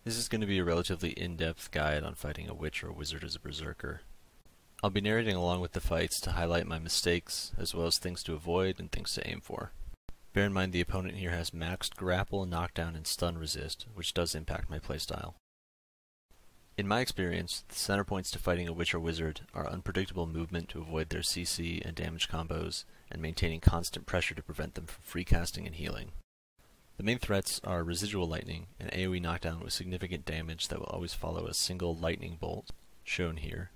This is going to be a relatively in-depth guide on fighting a witch or wizard as a berserker. I'll be narrating along with the fights to highlight my mistakes, as well as things to avoid and things to aim for. Bear in mind the opponent here has maxed grapple, knockdown, and stun resist, which does impact my playstyle. In my experience, the center points to fighting a witch or wizard are unpredictable movement to avoid their CC and damage combos, and maintaining constant pressure to prevent them from free casting and healing. The main threats are residual lightning, an AoE knockdown with significant damage that will always follow a single lightning bolt, shown here,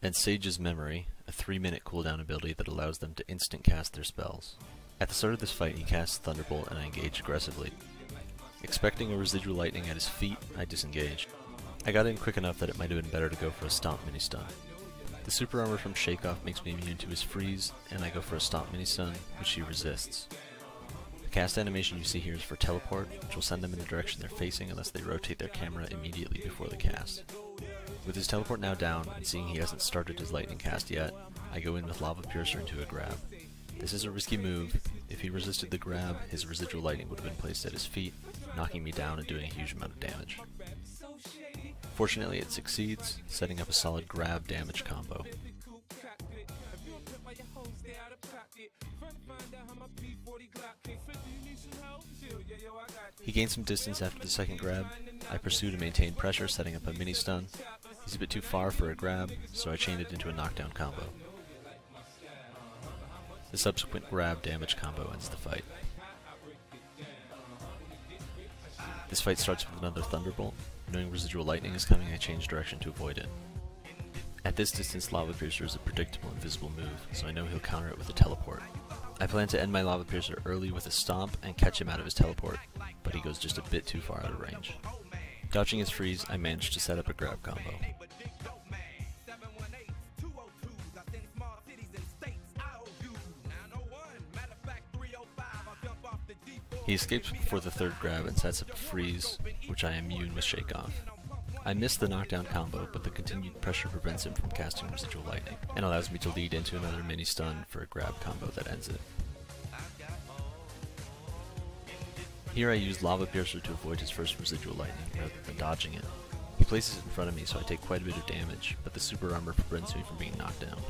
and Sage's Memory, a 3-minute cooldown ability that allows them to instant cast their spells. At the start of this fight he casts Thunderbolt and I engage aggressively. Expecting a residual lightning at his feet, I disengage. I got in quick enough that it might have been better to go for a Stomp mini-stun. The super armor from Shakeoff makes me immune to his freeze, and I go for a Stomp mini-stun, which he resists. The cast animation you see here is for teleport, which will send them in the direction they're facing unless they rotate their camera immediately before the cast. With his teleport now down, and seeing he hasn't started his lightning cast yet, I go in with Lava Piercer into a grab. This is a risky move. If he resisted the grab, his residual lightning would have been placed at his feet, knocking me down and doing a huge amount of damage. Fortunately it succeeds, setting up a solid grab damage combo. He gained some distance after the second grab. I pursue to maintain pressure, setting up a mini stun. He's a bit too far for a grab, so I chained it into a knockdown combo. The subsequent grab damage combo ends the fight. This fight starts with another Thunderbolt. Knowing residual lightning is coming, I change direction to avoid it. At this distance, Lava Piercer is a predictable invisible move, so I know he'll counter it with a teleport. I plan to end my Lava Piercer early with a Stomp and catch him out of his teleport, but he goes just a bit too far out of range. Dodging his freeze, I manage to set up a grab combo. He escapes before the third grab and sets up a freeze, which I immune with Shakeoff. I missed the knockdown combo, but the continued pressure prevents him from casting residual lightning, and allows me to lead into another mini stun for a grab combo that ends it. Here I use Lava Piercer to avoid his first residual lightning, rather than dodging it. He places it in front of me, so I take quite a bit of damage, but the super armor prevents me from being knocked down.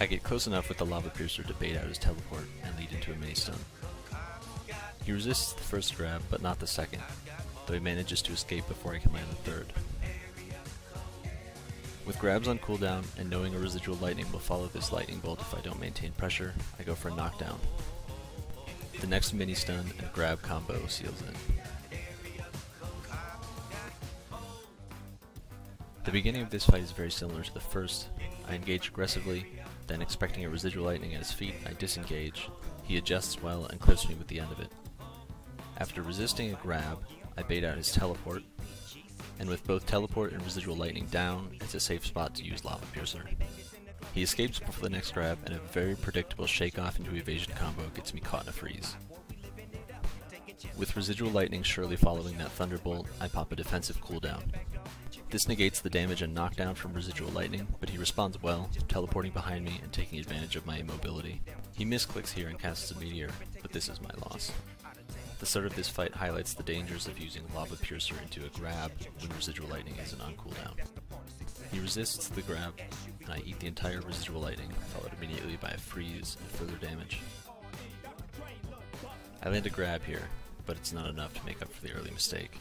I get close enough with the Lava Piercer to bait out his teleport and lead into a mini stun. He resists the first grab, but not the second, though he manages to escape before I can land the third. With grabs on cooldown, and knowing a residual lightning will follow this lightning bolt if I don't maintain pressure, I go for a knockdown. The next mini stun and grab combo seals in. The beginning of this fight is very similar to the first. I engage aggressively, then expecting a residual lightning at his feet, I disengage. He adjusts well and clips me with the end of it. After resisting a grab, I bait out his teleport, and with both teleport and residual lightning down, it's a safe spot to use Lava Piercer. He escapes before the next grab, and a very predictable Shakeoff into evasion combo gets me caught in a freeze. With residual lightning surely following that Thunderbolt, I pop a defensive cooldown. This negates the damage and knockdown from residual lightning, but he responds well, teleporting behind me and taking advantage of my immobility. He misclicks here and casts a meteor, but this is my loss. The start of this fight highlights the dangers of using Lava Piercer into a grab when residual lightning isn't on cooldown. He resists the grab, and I eat the entire residual lightning, followed immediately by a freeze and further damage. I land a grab here, but it's not enough to make up for the early mistake.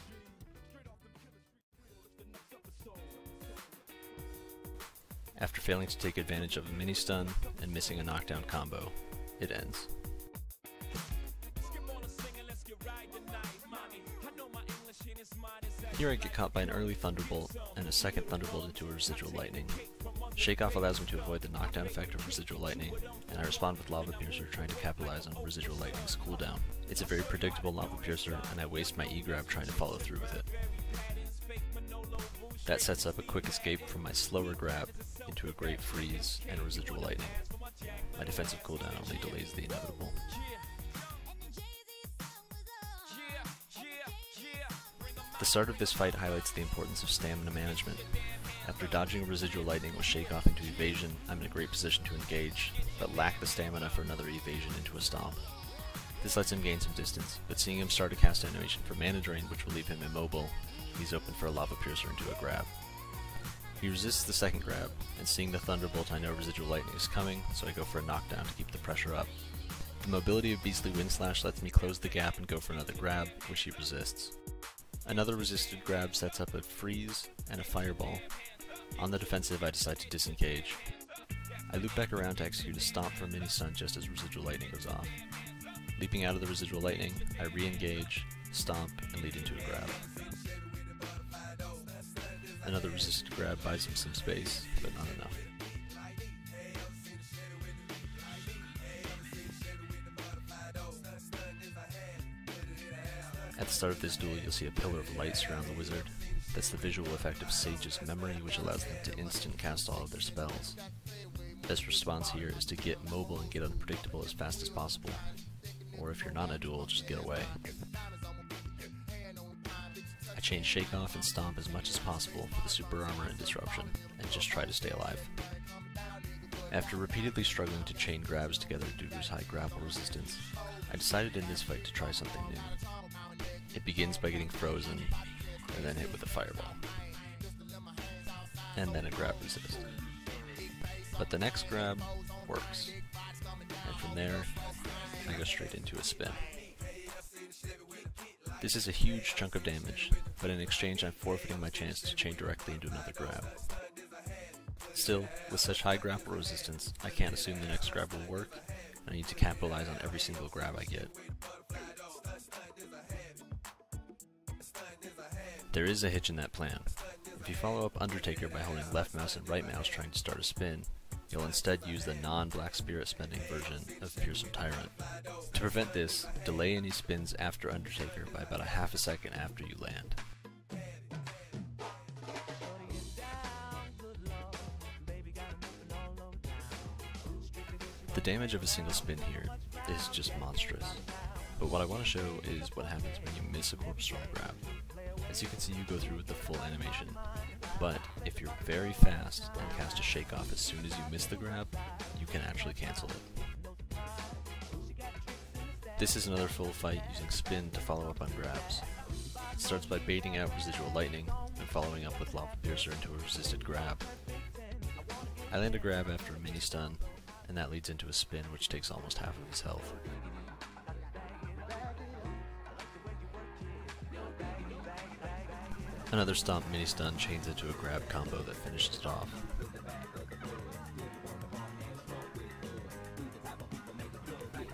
After failing to take advantage of a mini stun and missing a knockdown combo, it ends. Here I get caught by an early Thunderbolt and a second Thunderbolt into a residual lightning. Shakeoff allows me to avoid the knockdown effect of residual lightning, and I respond with Lava Piercer trying to capitalize on residual lightning's cooldown. It's a very predictable Lava Piercer, and I waste my E-grab trying to follow through with it. That sets up a quick escape from my slower grab into a great freeze and residual lightning. My defensive cooldown only delays the inevitable. The start of this fight highlights the importance of stamina management. After dodging residual lightning with Shakeoff into evasion, I'm in a great position to engage, but lack the stamina for another evasion into a stomp. This lets him gain some distance, but seeing him start a cast animation for mana drain which will leave him immobile, he's open for a lava piercer into a grab. He resists the second grab, and seeing the thunderbolt I know residual lightning is coming, so I go for a knockdown to keep the pressure up. The mobility of Beastly Windslash lets me close the gap and go for another grab, which he resists. Another resisted grab sets up a freeze and a fireball. On the defensive, I decide to disengage. I loop back around to execute a stomp for a mini stun just as residual lightning goes off. Leaping out of the residual lightning, I re-engage, stomp, and lead into a grab. Another resisted grab buys him some space, but not enough. At the start of this duel, you'll see a pillar of light surround the wizard. That's the visual effect of Sage's memory, which allows them to instant cast all of their spells. Best response here is to get mobile and get unpredictable as fast as possible. Or if you're not in a duel, just get away. I chain Shake Off and Stomp as much as possible for the super armor and disruption, and just try to stay alive. After repeatedly struggling to chain grabs together due to his high grapple resistance, I decided in this fight to try something new. It begins by getting frozen, and then hit with a fireball. And then a grab resist. But the next grab works, and from there, I go straight into a spin. This is a huge chunk of damage, but in exchange I'm forfeiting my chance to chain directly into another grab. Still, with such high grapple resistance, I can't assume the next grab will work, and I need to capitalize on every single grab I get. There is a hitch in that plan. If you follow up Undertaker by holding left mouse and right mouse trying to start a spin, you'll instead use the non-Black Spirit spending version of Fearsome Tyrant. To prevent this, delay any spins after Undertaker by about a half a second after you land. The damage of a single spin here is just monstrous, but what I want to show is what happens when you miss a Corpse Storm grab. As you can see, you go through with the full animation, but if you're very fast and cast a Shake Off as soon as you miss the grab, you can actually cancel it. This is another full fight using spin to follow up on grabs. It starts by baiting out residual lightning and following up with Lava Piercer into a resisted grab. I land a grab after a mini stun, and that leads into a spin which takes almost half of his health. Another stomp mini stun chains into a grab combo that finishes it off.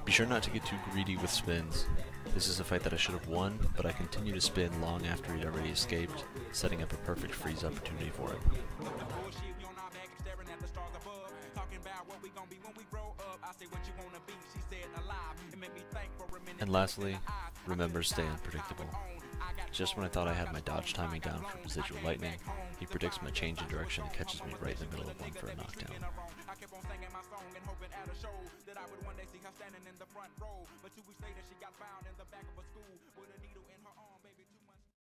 Be sure not to get too greedy with spins. This is a fight that I should have won, but I continue to spin long after he'd already escaped, setting up a perfect freeze opportunity for him. And lastly, remember, stay unpredictable. Just when I thought I had my dodge timing down for residual lightning, he predicts my change in direction and catches me right in the middle of one for a knockdown. I kept on singing my song and hoping at a show that I would one day see her standing in the front row. But 2 weeks later she got found in the back of a school with a needle in her arm.